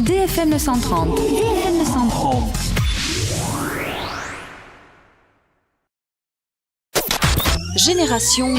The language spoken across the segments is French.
DFM 930. DFM 930. Génération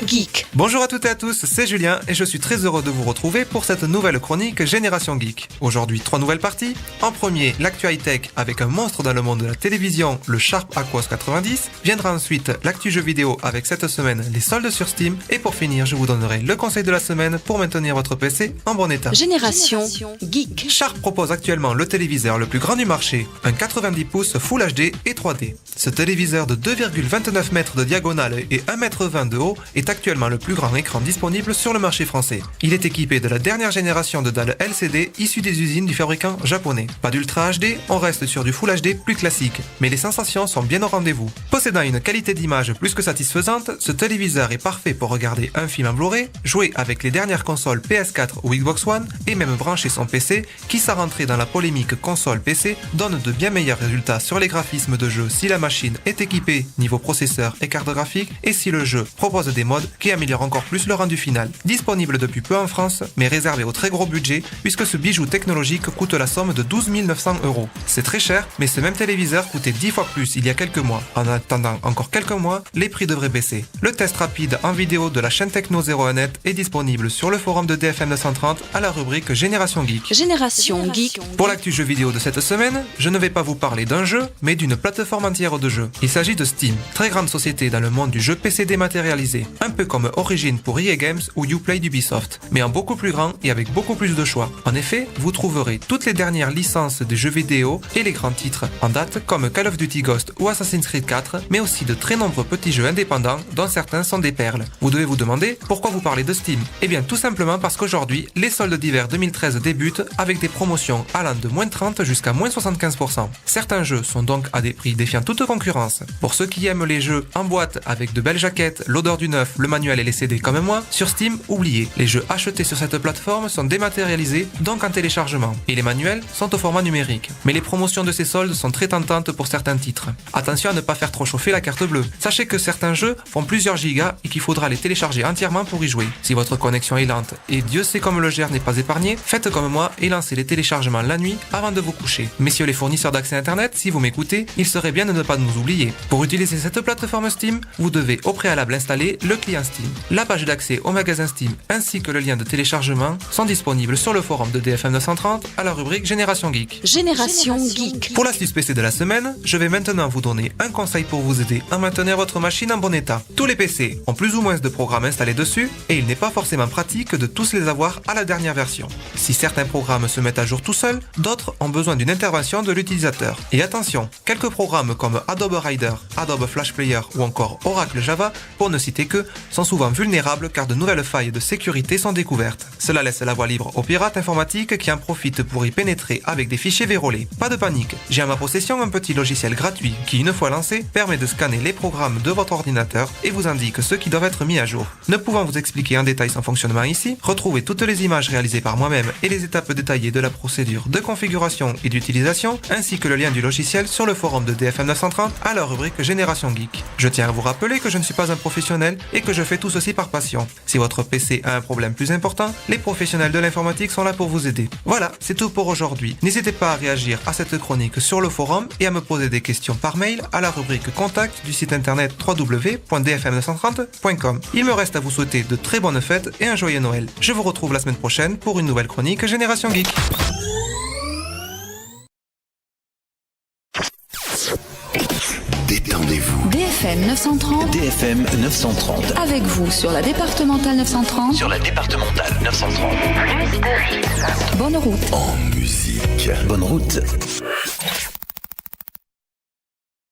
Geek. Bonjour à toutes et à tous, c'est Julien et je suis très heureux de vous retrouver pour cette nouvelle chronique Génération Geek. Aujourd'hui, 3 nouvelles parties. En premier, l'actu high-tech avec un monstre dans le monde de la télévision, le Sharp Aquos 90. Viendra ensuite l'actu jeu vidéo avec cette semaine les soldes sur Steam. Et pour finir, je vous donnerai le conseil de la semaine pour maintenir votre PC en bon état. Génération Geek. Sharp propose actuellement le téléviseur le plus grand du marché, un 90 pouces Full HD et 3D. Ce téléviseur de 2,29 mètres de diagonale et 1,20 m de haut est actuellement le plus grand écran disponible sur le marché français. Il est équipé de la dernière génération de dalles LCD issues des usines du fabricant japonais. Pas d'Ultra HD, on reste sur du Full HD plus classique, mais les sensations sont bien au rendez-vous. Possédant une qualité d'image plus que satisfaisante, ce téléviseur est parfait pour regarder un film en Blu-ray, jouer avec les dernières consoles PS4 ou Xbox One et même brancher son PC qui, sans rentrer dans la polémique console PC, donne de bien meilleurs résultats sur les graphismes de jeu si la machine est équipée niveau processeur et carte graphique et si le jeu propose des modes qui améliorent encore plus le rendu final. Disponible depuis peu en France, mais réservé au très gros budget puisque ce bijou technologique coûte la somme de 12 900 €. C'est très cher, mais ce même téléviseur coûtait 10 fois plus il y a quelques mois. En attendant encore quelques mois, les prix devraient baisser. Le test rapide en vidéo de la chaîne Techno 01net est disponible sur le forum de DFM 930 à la rubrique Génération Geek. Génération Geek. Pour l'actu jeu vidéo de cette semaine, je ne vais pas vous parler d'un jeu, mais d'une plateforme entière de jeux. Il s'agit de Steam, très grande société dans le monde du jeu PC dématérialisé, un peu comme Origin pour EA Games ou Uplay d'Ubisoft, mais en beaucoup plus grand et avec beaucoup plus de choix. En effet, vous trouverez toutes les dernières licences des jeux vidéo et les grands titres en date comme Call of Duty Ghost ou Assassin's Creed 4, mais aussi de très nombreux petits jeux indépendants dont certains sont des perles. Vous devez vous demander pourquoi vous parlez de Steam. Eh bien tout simplement parce qu'aujourd'hui, les soldes d'hiver 2013 débutent avec des promotions allant de moins 30 jusqu'à moins 75%. Certains jeux sont donc à des prix défiant toute concurrence. Pour ceux qui aiment les jeux en boîte avec de belles jaquettes, l'odeur du neuf, le manuel et les CD comme moi, sur Steam, oubliez. Les jeux achetés sur cette plateforme sont dématérialisés, donc en téléchargement, et les manuels sont au format numérique. Mais les promotions de ces soldes sont très tentantes pour certains titres. Attention à ne pas faire trop chauffer la carte bleue. Sachez que certains jeux font plusieurs gigas et qu'il faudra les télécharger entièrement pour y jouer. Si votre connexion est lente, et Dieu sait comme le GR n'est pas épargné, faites comme moi et lancez les téléchargements la nuit avant de vous coucher. Messieurs les fournisseurs d'accès internet, si vous m'écoutez, il serait bien de ne pas nous oublier. Pour utiliser cette plateforme Steam, vous devez au préalable installer le client Steam. La page d'accès au magasin Steam ainsi que le lien de téléchargement sont disponibles sur le forum de DFM 930 à la rubrique Génération Geek. Génération Geek. Pour l'astuce PC de la semaine, je vais maintenant vous donner un conseil pour vous aider à maintenir votre machine en bon état. Tous les PC ont plus ou moins de programmes installés dessus et il n'est pas forcément pratique de tous les avoir à la dernière version. Si certains programmes se mettent à jour tout seuls, d'autres ont besoin d'une intervention de l'utilisateur. Et attention, quelques programmes comme Adobe Rider, Adobe Flash Player ou encore Oracle Java, pour ne citer que, sont souvent vulnérables car de nouvelles failles de sécurité sont découvertes. Cela laisse la voie libre aux pirates informatiques qui en profitent pour y pénétrer avec des fichiers vérolés. Pas de panique, j'ai à ma possession un petit logiciel gratuit qui, une fois lancé, permet de scanner les programmes de votre ordinateur et vous indique ceux qui doivent être mis à jour. Ne pouvant vous expliquer en détail son fonctionnement ici, retrouvez toutes les images réalisées par moi-même et les étapes détaillées de la procédure de configuration et d'utilisation, ainsi que le lien du logiciel sur le forum de DFM 930 à la rubrique Génération Geek. Je tiens à vous rappeler que je ne suis pas un professionnel et que je fais tout ceci par passion. Si votre PC a un problème plus important, les professionnels de l'informatique sont là pour vous aider. Voilà, c'est tout pour aujourd'hui. N'hésitez pas à réagir à cette chronique sur le forum et à me poser des questions par mail à la rubrique contact du site internet www.dfm930.com. Il me reste à vous souhaiter de très bonnes fêtes et un joyeux Noël. Je vous retrouve la semaine prochaine pour une nouvelle chronique Génération Geek. Détendez-vous. DFM 930. DFM 930. Avec vous sur la départementale 930. Sur la départementale 930. Bonne route. En musique. Bonne route.